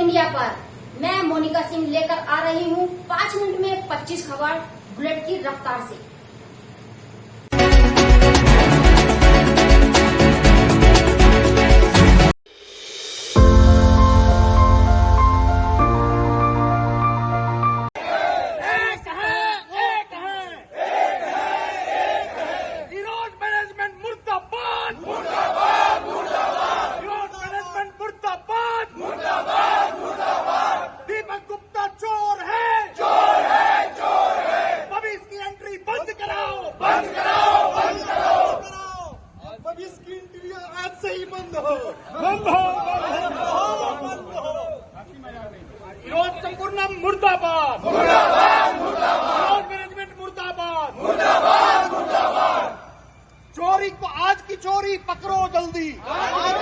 India पर मैं मोनिका सिंह लेकर आ रही हूँ 5 मिनट में 25 खबर बुलेट की रफ्तार से। संपूर्ण मुर्दाबाद, मुर्दाबाद, मुर्दाबाद, मैनेजमेंट मुर्दाबाद, मुर्दाबाद, मुर्दाबाद। चोरी को आज की चोरी पकड़ो जल्दी, आज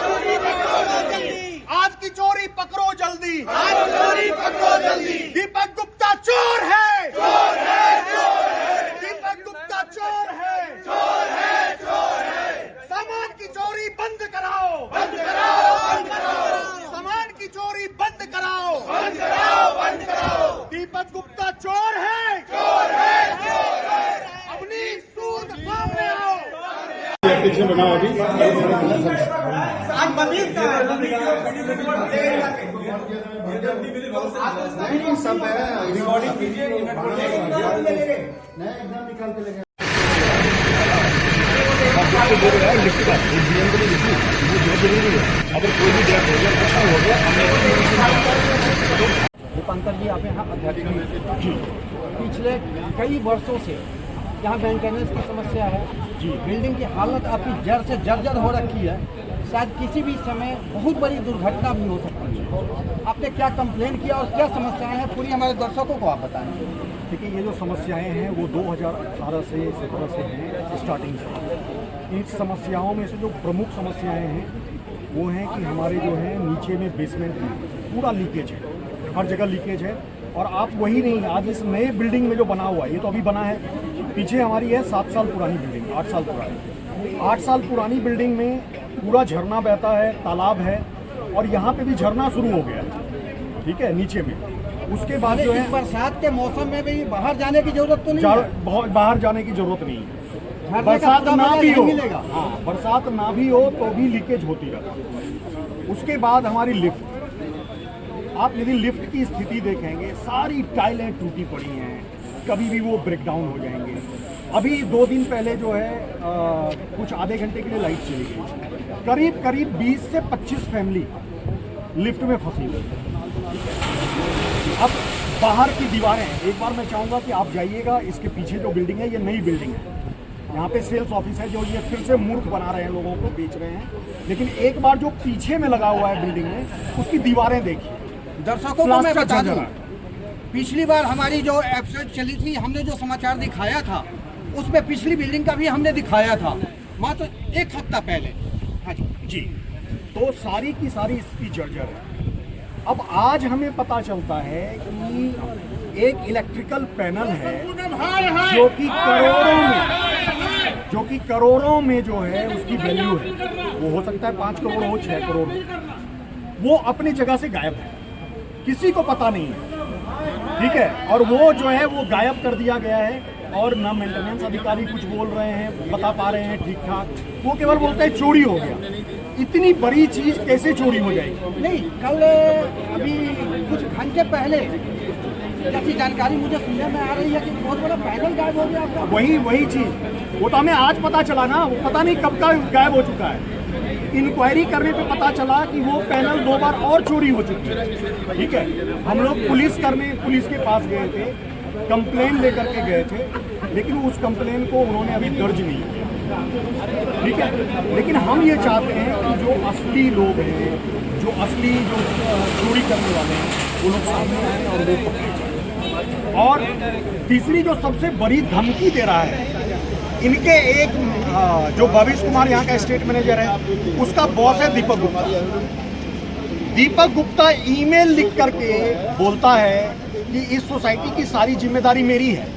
की चोरी पकड़ो जल्दी, पकड़ो जल्दी। दीपक गुप्ता चोर है, चोर है, चोर है। दीपक गुप्ता चोर है, चोर है, चोर है। सामान की चोरी बंद कराओ, बंद कराओ, बंद कराओ। सामान की चोरी बंद कराओ, बंद कराओ, बंद कराओ। दीपक गुप्ता चोर है, चोर है, चोर है। अपनी सूद सामने आओ। बनाओ अभी नहीं सब है रिकॉर्डिंग कीजिए एकदम निकाल के लेंगे। अगर कोई भी डेट हो गया अच्छा हो गया। दीपांकर जी आप यहाँ अध्यक्ष हैं। पिछले कई वर्षों से यहाँ मेंटेनेंस की समस्या है जी। बिल्डिंग की हालत आपकी जड़ से जर्जर हो रखी है। शायद किसी भी समय बहुत बड़ी दुर्घटना भी हो सकती है। आपने क्या कंप्लेन किया और क्या समस्याएं हैं पूरी हमारे दर्शकों को आप बताएं। देखिए ये जो समस्याएं हैं वो 2018 से 17 से हैं स्टार्टिंग से। इन समस्याओं में से जो प्रमुख समस्याएं हैं वो हैं कि हमारे जो है नीचे में बेसमेंट में पूरा लीकेज है, हर जगह लीकेज है। और आप वही नहीं, आज इस नए बिल्डिंग में जो बना हुआ है ये तो अभी बना है, पीछे हमारी है 7 साल पुरानी बिल्डिंग, 8 साल पुरानी। 8 साल पुरानी बिल्डिंग में पूरा झरना बहता है, तालाब है और यहाँ पे भी झरना शुरू हो गया है, ठीक है, नीचे में। उसके बाद जो है बरसात के मौसम में भी बाहर जाने की जरूरत तो नहीं है। बाहर जाने की जरूरत नहीं है। बरसात ना भी हो, हाँ बरसात ना भी हो तो भी लीकेज होती रहती। उसके बाद हमारी लिफ्ट, आप यदि लिफ्ट की स्थिति देखेंगे सारी टाइलें टूटी पड़ी हैं, कभी भी वो ब्रेक डाउन हो जाएंगे। अभी 2 दिन पहले जो है कुछ आधे घंटे के लिए लाइट चली गई। करीब करीब 20 से 25 फैमिली लिफ्ट में फंसी हुई। अब बाहर की दीवारें, एक बार मैं चाहूँगा कि आप जाइएगा, इसके पीछे जो बिल्डिंग है ये नई बिल्डिंग है, यहाँ पे सेल्स ऑफिस है जो ये फिर से मूर्ख बना रहे हैं, लोगों को बेच रहे हैं। लेकिन एक बार जो पीछे में लगा हुआ है बिल्डिंग में उसकी दीवारें देखिए। दर्शकों को मैं बता दूं, पिछली बार हमारी जो एपिसोड चली थी, हमने जो समाचार दिखाया था उसमें पिछली बिल्डिंग का भी हमने दिखाया था मात्र 1 हफ्ता पहले। हाँ जी, तो सारी की सारी इसकी जर्जर है। अब आज हमें पता चलता है कि एक इलेक्ट्रिकल पैनल है जो कि करोड़ों में जो है उसकी वैल्यू है, वो हो सकता है 5 करोड़ हो, 6 करोड़ हो, वो अपनी जगह से गायब है, किसी को पता नहीं है, ठीक है। और वो जो है वो गायब कर दिया गया है और ना मेंटेनेंस अधिकारी कुछ बोल रहे हैं, बता पा रहे हैं ठीक ठाक। वो केवल बोलते हैं चोरी हो गया। इतनी बड़ी चीज कैसे चोरी हो जाएगी? नहीं, कल अभी कुछ घंटे पहले जैसी जानकारी मुझे सुनने में आ रही है कि बहुत बड़ा पैनल गायब हो गया आपका। वही चीज वो तो हमें आज पता चला ना, वो पता नहीं कब का गायब हो चुका है। इंक्वायरी करने पे पता चला कि वो पैनल 2 बार और चोरी हो चुकी है, ठीक है। हम लोग पुलिस के पास गए थे, कंप्लेन लेकर के गए थे, लेकिन उस कंप्लेन को उन्होंने अभी दर्ज नहीं किया, ठीक है। लेकिन हम ये चाहते हैं कि जो असली लोग हैं, जो चोरी करने वाले हैं, वो लोग सामने आए और वो पकड़े जाए। और तीसरी जो सबसे बड़ी धमकी दे रहा है, इनके एक जो भविष्य कुमार यहाँ का स्टेट मैनेजर है, उसका बॉस है दीपक गुप्ता। दीपक गुप्ता ईमेल लिख करके बोलता है कि इस सोसाइटी की सारी जिम्मेदारी मेरी है।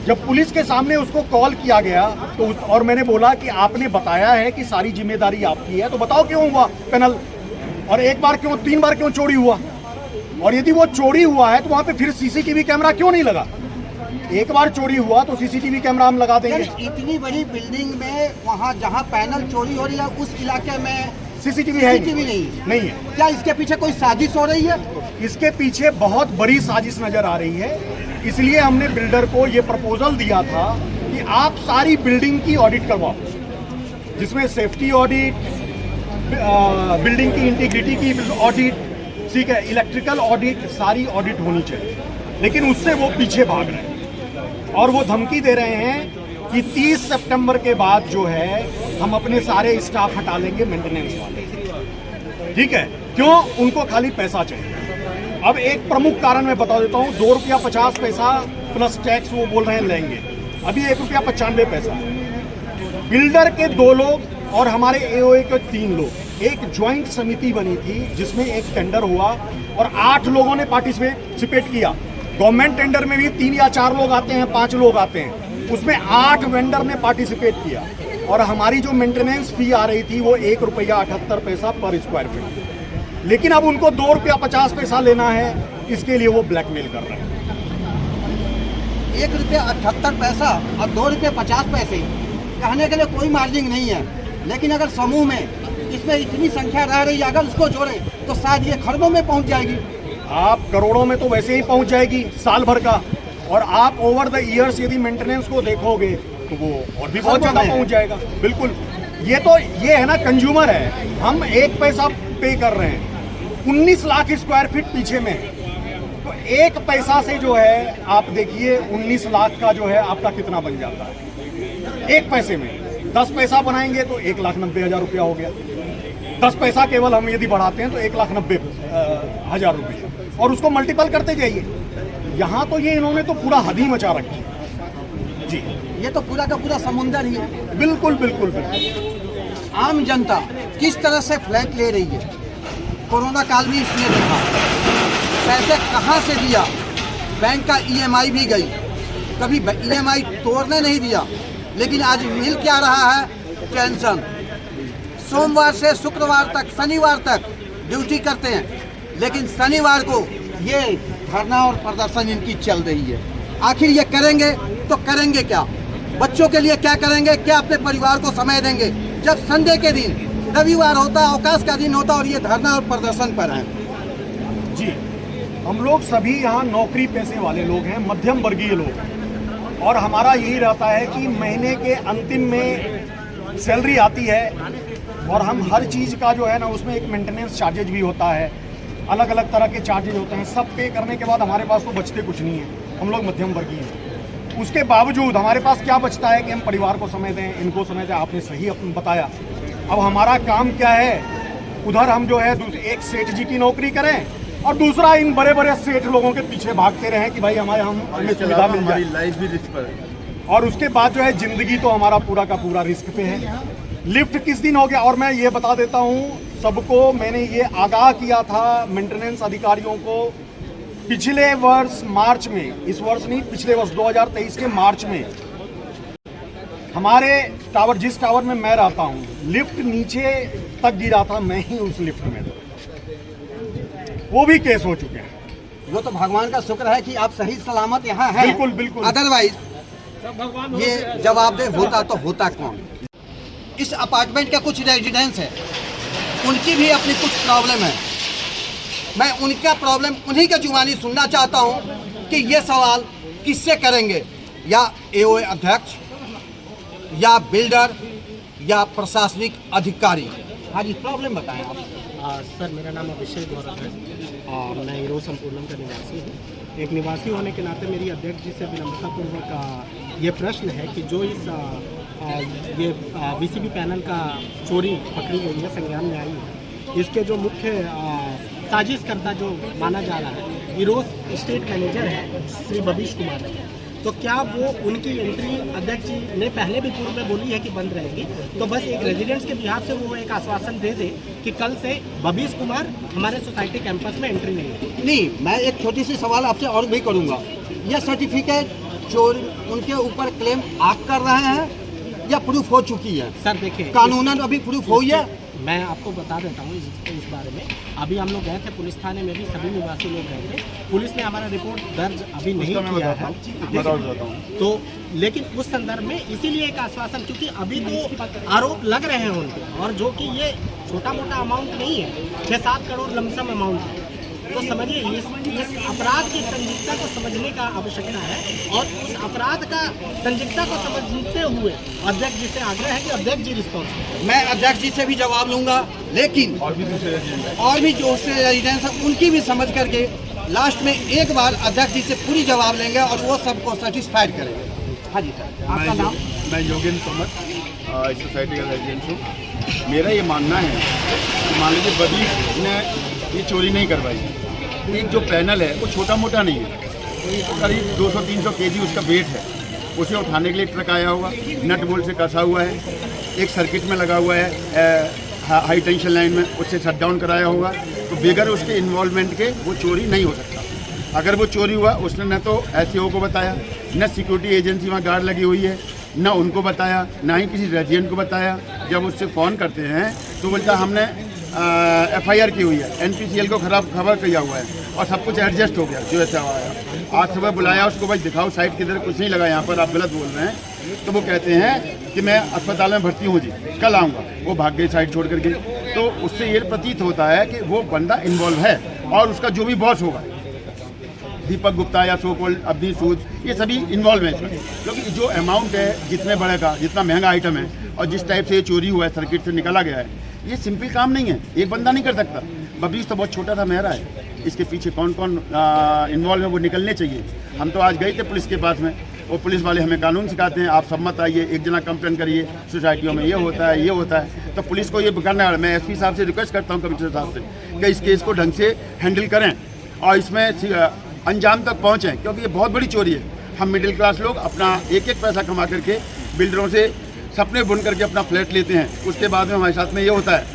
जब पुलिस के सामने उसको कॉल किया गया तो और मैंने बोला कि आपने बताया है कि सारी जिम्मेदारी आपकी है, तो बताओ क्यों हुआ पैनल, और एक बार क्यों, 3 बार क्यों चोरी हुआ? और यदि वो चोरी हुआ है तो वहां पे फिर सीसीटीवी कैमरा क्यों नहीं लगा? एक बार चोरी हुआ तो सीसीटीवी कैमरा हम लगा देंगे। इतनी बड़ी बिल्डिंग में वहाँ जहाँ पैनल चोरी हो रही है उस इलाके में सीसीटीवी है CCTV नहीं है। क्या इसके पीछे कोई साजिश हो रही है? इसके पीछे बहुत बड़ी साजिश नजर आ रही है। इसलिए हमने बिल्डर को ये प्रपोजल दिया था कि आप सारी बिल्डिंग की ऑडिट करवाओ, जिसमें सेफ्टी ऑडिट, बिल्डिंग की इंटीग्रिटी की ऑडिट, ठीक है, इलेक्ट्रिकल ऑडिट, सारी ऑडिट होनी चाहिए। लेकिन उससे वो पीछे भाग रहे हैं और वो धमकी दे रहे हैं कि 30 सितंबर के बाद जो है हम अपने सारे स्टाफ हटा लेंगे मेंटेनेंस वाले। ठीक है, क्यों? उनको खाली पैसा चाहिए। अब एक प्रमुख कारण मैं बता देता हूँ, 2 रुपया 50 पैसा प्लस टैक्स वो बोल रहे हैं लेंगे। अभी 1 रुपया 95 पैसा। बिल्डर के 2 लोग और हमारे AOA के 3 लोग, एक ज्वाइंट समिति बनी थी जिसमें एक टेंडर हुआ और 8 लोगों ने पार्टिसिपेट किया। गवर्नमेंट टेंडर में भी 3 या 4 लोग आते हैं, 5 लोग आते हैं, उसमें 8 वेंडर ने पार्टिसिपेट किया और हमारी जो मेंटेनेंस फी आ रही थी वो 1 रुपया 78 पैसा पर स्क्वायर फीट। लेकिन अब उनको 2 रुपया 50 पैसा लेना है, इसके लिए वो ब्लैकमेल कर रहे हैं। 1 रुपया 78 पैसा और 2 रुपये 50 पैसे कहने के लिए कोई मार्जिन नहीं है। लेकिन अगर समूह में इसमें इतनी संख्या रह रही है, अगर उसको जोड़े तो शायद ये खरबों में पहुंच जाएगी। आप करोड़ों में तो वैसे ही पहुंच जाएगी साल भर का, और आप ओवर द ईयर्स यदि मेंटेनेंस को देखोगे तो वो और भी बहुत ज़्यादा पहुंच जाएगा। बिल्कुल, ये है ना, कंज्यूमर है, हम 1 पैसा पे कर रहे हैं, 19 लाख स्क्वायर फीट पीछे में, तो 1 पैसा से जो है आप देखिए 19 लाख का जो है आपका कितना बन जाता है 1 पैसे में। 10 पैसा बनाएंगे तो 1,90,000 रुपया हो गया। 10 पैसा केवल हम यदि बढ़ाते हैं तो 1,90,000 रुपये, और उसको मल्टीपल करते जाइए। यहाँ तो ये इन्होंने तो पूरा हद ही मचा रखी जी। ये तो पूरा का पूरा समुंदर ही है। बिल्कुल बिल्कुल बिल्कुल। आम जनता किस तरह से फ्लैट ले रही है, कोरोना काल में इसने देखा। पैसे कहाँ से दिया? बैंक का EMI भी गई, कभी EMI तोड़ने नहीं दिया। लेकिन आज मिल क्या रहा है? टेंशन। सोमवार से शुक्रवार तक, शनिवार तक ड्यूटी करते हैं, लेकिन शनिवार को ये धरना और प्रदर्शन इनकी चल रही है। आखिर ये करेंगे तो करेंगे क्या? बच्चों के लिए क्या करेंगे? क्या अपने परिवार को समय देंगे जब संडे के दिन, रविवार होता है, अवकाश का दिन होता है और ये धरना और प्रदर्शन पर है? जी, हम लोग सभी यहाँ नौकरी पैसे वाले लोग हैं, मध्यम वर्गीय लोग हैं, और हमारा यही रहता है कि महीने के अंतिम में सैलरी आती है और हम हर चीज़ का जो है ना, उसमें एक मेंटेनेंस चार्जेज भी होता है, अलग अलग तरह के चार्जेज होते हैं। सब पे करने के बाद हमारे पास तो बचते कुछ नहीं है, हम लोग मध्यम वर्गीय हैं। उसके बावजूद हमारे पास क्या बचता है कि हम परिवार को समय दें, इनको समय दें। आपने सही अपने बताया। अब हमारा काम क्या है, उधर हम जो है एक सेठ जी की नौकरी करें और दूसरा इन बड़े बड़े सेठ लोगों के पीछे भागते रहें कि भाई हमें सुविधा मिल जाए, लाइफ भी रिस्क पर है। और उसके बाद जो है जिंदगी तो हमारा पूरा का पूरा रिस्क पे है। लिफ्ट किस दिन हो गया? और मैं ये बता देता हूँ सबको, मैंने ये आगाह किया था मेंटेनेंस अधिकारियों को पिछले वर्ष मार्च में, इस वर्ष नहीं, पिछले वर्ष 2023 के मार्च में हमारे टावर, जिस टावर में मैं रहता हूँ, लिफ्ट नीचे तक गिरा था, मैं ही उस लिफ्ट में था। वो भी केस हो चुके हैं। वो तो भगवान का शुक्र है कि आप सही सलामत यहाँ हैं। बिल्कुल बिल्कुल। अदरवाइज ये जवाबदेह होता तो होता कौन? इस अपार्टमेंट के कुछ रेजिडेंट्स हैं, उनकी भी अपनी कुछ प्रॉब्लम है। मैं उनका प्रॉब्लम उन्हीं के जुबानी सुनना चाहता हूँ कि ये सवाल किससे करेंगे, या AOA अध्यक्ष, या बिल्डर, या प्रशासनिक अधिकारी। हाँ जी, प्रॉब्लम बताएं आप। सर, मेरा नाम अभिषेक गौरव है और मैं हीरो संपूर्णम का निवासी हूँ। एक निवासी होने के नाते मेरी अध्यक्ष जी से विनम्रतापूर्वक ये प्रश्न है कि जो इस ये VCB पैनल का चोरी पकड़ी गई है, संज्ञान में आई है, इसके जो मुख्य साजिशकर्ता जो माना जा रहा है, हीरोज स्टेट मैनेजर है श्री भविष कुमार है। तो क्या वो उनकी एंट्री अध्यक्ष जी ने पहले भी पूर्व में बोली है कि बंद रहेगी, तो बस एक रेजिडेंट्स के बिहार से वो एक आश्वासन दे दे कि कल से भविष कुमार हमारे सोसाइटी कैंपस में एंट्री नहीं होगी। नहीं, मैं एक छोटी सी सवाल आपसे और भी करूंगा। यह सर्टिफिकेट चोरी उनके ऊपर क्लेम आप कर रहे हैं या प्रूफ हो चुकी है? सर देखिए, कानूनन अभी प्रूफ हुई है? मैं आपको बता देता हूँ इस बारे में। अभी हम लोग गए थे पुलिस थाने में भी, सभी निवासी लोग गए थे। पुलिस ने हमारा रिपोर्ट दर्ज अभी नहीं किया है, तो लेकिन उस संदर्भ में इसीलिए एक आश्वासन, क्योंकि अभी तो आरोप लग रहे हैं उन पे, और जो कि ये छोटा मोटा अमाउंट नहीं है, 6-7 करोड़ लमसम अमाउंट है। तो समझिए इस अपराध की संदिग्धता को समझने का आवश्यकता है, और उस अपराध का संदिग्धता को समझते हुए अध्यक्ष जी से आग्रह है कि अध्यक्ष जी रिस्पॉन्स। मैं अध्यक्ष जी से भी जवाब लूंगा, लेकिन और भी जो रेजिडेंस है उनकी भी समझ करके लास्ट में एक बार अध्यक्ष जी से पूरी जवाब लेंगे और वो सबको सेटिस्फाइड करेंगे। हाँ जी सर, आपका नाम? मैं योगेंद्र तोमर, इस सोसाइटी का रेजिडेंट हूँ। मेरा ये मानना है कि मान लीजिए बदी ने ये चोरी नहीं करवाई। एक जो पैनल है वो छोटा मोटा नहीं है, करीब 200-300 केजी उसका वेट है। उसे उठाने के लिए ट्रक आया होगा, नट बोल्ट से कसा हुआ है, एक सर्किट में लगा हुआ है हाई टेंशन लाइन में, उससे शट डाउन कराया होगा। तो बगैर उसके इन्वॉल्वमेंट के वो चोरी नहीं हो सकता। अगर वो चोरी हुआ, उसने न तो SCO को बताया, न सिक्योरिटी एजेंसी वहाँ गार्ड लगी हुई है, न उनको बताया, ना ही किसी रेजिडेंट को बताया। जब उससे फ़ोन करते हैं तो बोलता हमने FIR की हुई है, NPCL को खबर किया हुआ है, और सब कुछ एडजस्ट हो गया जो ऐसा हुआ है। आज सुबह बुलाया उसको, भाई दिखाओ साइड किधर, कुछ नहीं लगा यहाँ पर, आप गलत बोल रहे हैं। तो वो कहते हैं कि मैं अस्पताल में भर्ती हूँ जी, कल आऊँगा। वो भाग गई साइड छोड़ करके। तो उससे ये प्रतीत होता है कि वो बंदा इन्वॉल्व है, और उसका जो भी बॉस होगा, दीपक गुप्ता या सो कॉल्ड अब्दी सूद, ये सभी इन्वॉल्व हैं इसमें। क्योंकि जो अमाउंट है, जितने बड़े का, जितना महंगा आइटम है, और जिस टाइप से ये चोरी हुआ है, सर्किट से निकाला गया है, ये सिंपल काम नहीं है, एक बंदा नहीं कर सकता। बबीज तो बहुत छोटा सा मेहरा है, इसके पीछे कौन कौन इन्वॉल्व है वो निकलने चाहिए। हम तो आज गए थे पुलिस के पास में, वो पुलिस वाले हमें कानून सिखाते हैं, आप सब मत आइए, एक जना कंप्लेन करिए, सोसाइटियों में ये होता है, ये होता है। तो पुलिस को ये करना है। मैं SP साहब से रिक्वेस्ट करता हूँ, कमिश्नर साहब से, कि इस केस को ढंग से हैंडल करें और इसमें अंजाम तक पहुँचें, क्योंकि ये बहुत बड़ी चोरी है। हम मिडिल क्लास लोग अपना एक एक पैसा कमा करके बिल्डरों से सपने बुन करके अपना फ्लैट लेते हैं, उसके बाद में हमारे साथ में ये होता है,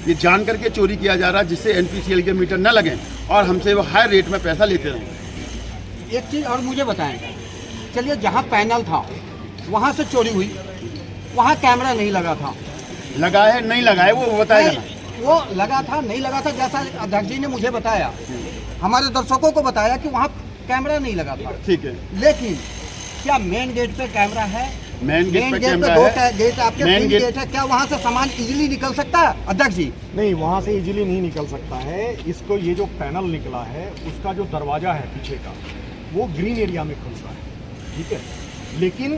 ये जान करके चोरी किया जा रहा है, जिससे NPCL के मीटर न लगें और हमसे वो हाई रेट में पैसा लेते रहें। एक चीज़ और मुझे बताएं, चलिए जहाँ पैनल था वहाँ से चोरी हुई, वहाँ कैमरा नहीं लगा था, लगा है नहीं लगा है वो बताएगा ना। वो लगा था नहीं लगा था, जैसा अध्यक्ष जी ने मुझे बताया, हमारे दर्शकों को बताया कि वहाँ कैमरा नहीं लगा था। ठीक है, लेकिन क्या मेन गेट पे कैमरा है? मेन गेट पे कैमरा दो है, गेट आपके मेन 3 गेट गेट है, क्या वहाँ से सामान इजीली निकल सकता है अध्यक्ष जी? नहीं, वहाँ से इजीली नहीं निकल सकता है। इसको ये जो पैनल निकला है, उसका जो दरवाज़ा है पीछे का, वो ग्रीन एरिया में खुलता है, ठीक है। लेकिन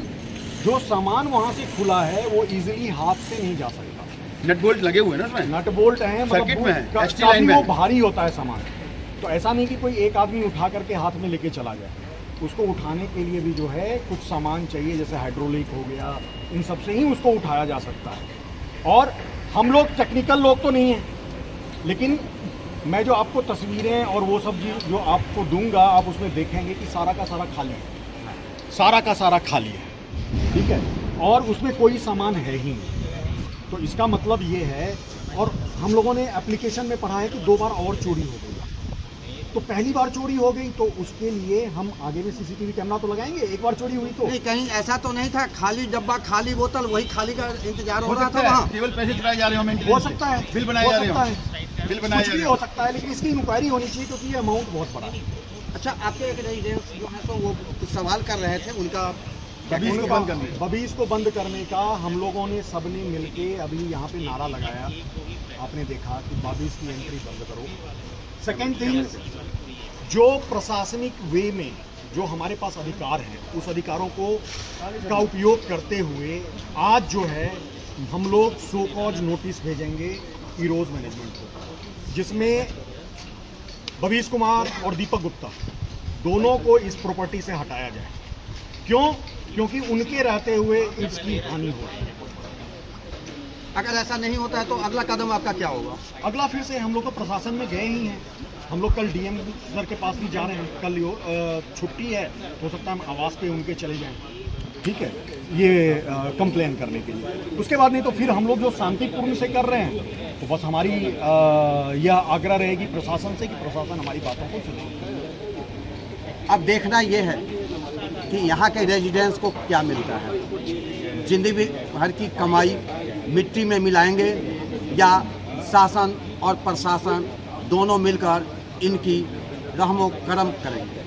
जो सामान वहाँ से खुला है वो इजीली हाथ से नहीं जा सकता। नट बोल्ट लगे हुए हैं ना उसमें, नट बोल्ट हैं, सर्किट में है, ST काफी लाइन में वो है। भारी होता है सामान, तो ऐसा नहीं कि कोई एक आदमी उठा करके हाथ में लेके चला जाए। उसको उठाने के लिए भी जो है कुछ सामान चाहिए, जैसे हाइड्रोलिक हो गया, इन सब से ही उसको उठाया जा सकता है। और हम लोग टेक्निकल लोग तो नहीं हैं, लेकिन मैं जो आपको तस्वीरें और वो सब जो आपको दूंगा, आप उसमें देखेंगे कि सारा का सारा खाली है, सारा का सारा खाली है, ठीक है, और उसमें कोई सामान है ही नहीं। तो इसका मतलब ये है, और हम लोगों ने एप्लीकेशन में पढ़ा है कि 2 बार और चोरी हो गई। तो पहली बार चोरी हो गई तो उसके लिए हम आगे में CCTV कैमरा तो लगाएंगे। एक बार चोरी हुई तो नहीं, कहीं ऐसा तो नहीं था खाली डब्बा, खाली बोतल, वही खाली का इंतजार हो रहा था वहाँ? केवल पैसे चुराए जा रहे हो, हो सकता है, बिल बनाए जा रहे हो, बिल बनाए कुछ जा भी रहे हो हो। सकता है, लेकिन इसकी इंक्वायरी होनी चाहिए, क्योंकि ये अमाउंट बहुत बड़ा है। अच्छा, आपके एक रेजिडेंस जो है तो वो कुछ सवाल कर रहे थे, उनका बबीज को बंद करने, बबीज को बंद करने का हम लोगों ने सबने मिलके अभी यहाँ पे नारा लगाया। आपने देखा कि बबीज की एंट्री बंद करो। सेकेंड थिंग, जो प्रशासनिक वे में जो हमारे पास अधिकार हैं, उस अधिकारों का उपयोग करते हुए आज जो है हम लोग सो कॉज नोटिस भेजेंगे ईरोज मैनेजमेंट को, जिसमें बबीज कुमार और दीपक गुप्ता दोनों को इस प्रॉपर्टी से हटाया जाए। क्यों? क्योंकि उनके रहते हुए इसकी हानि हो रही है। अगर ऐसा नहीं होता है तो अगला कदम आपका क्या होगा? अगला फिर से हम लोग तो प्रशासन में गए ही हैं। हम लोग कल DM सर के पास भी जा रहे हैं। कल छुट्टी है, हो सकता है हम आवास पे उनके चले जाएं, ठीक है, ये कंप्लेन करने के लिए। उसके बाद नहीं तो फिर हम लोग जो शांतिपूर्ण से कर रहे हैं, तो बस हमारी यह आग्रह रहेगी प्रशासन से कि प्रशासन हमारी बातों को सुने। अब देखना ये है कि यहाँ के रेजिडेंट्स को क्या मिलता है। जिंदगी भर की कमाई मिट्टी में मिलाएंगे या शासन और प्रशासन दोनों मिलकर इनकी रहमो करम करेंगे।